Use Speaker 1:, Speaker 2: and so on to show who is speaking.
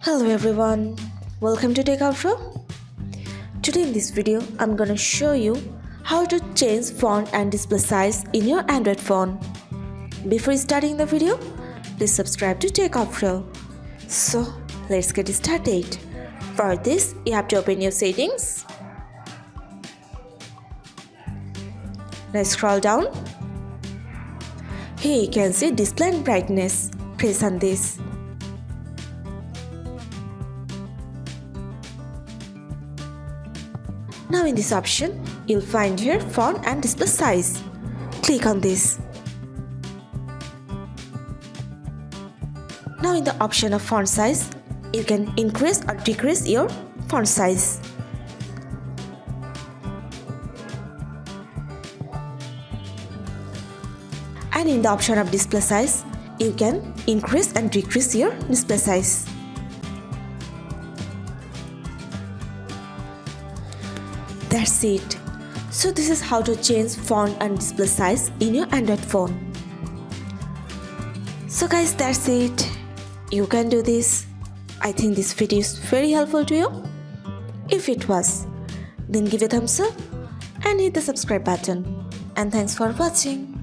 Speaker 1: Hello everyone, welcome to Techavro. Today in this video, I'm gonna show you how to change font and display size in your Android phone. Before starting the video, please subscribe to Techavro. So let's get started. For this, you have to open your settings. Now scroll down. Here you can see display and brightness. Press on this. Now in this option, you'll find here font and display size. Click on this. Now in the option of font size, you can increase or decrease your font size. And in the option of display size, you can increase and decrease your display size. That's it. So this is how to change font and display size in your Android phone. So guys, that's it. You can do this. I think this video is very helpful to you. If it was, then give a thumbs up and hit the subscribe button. And thanks for watching.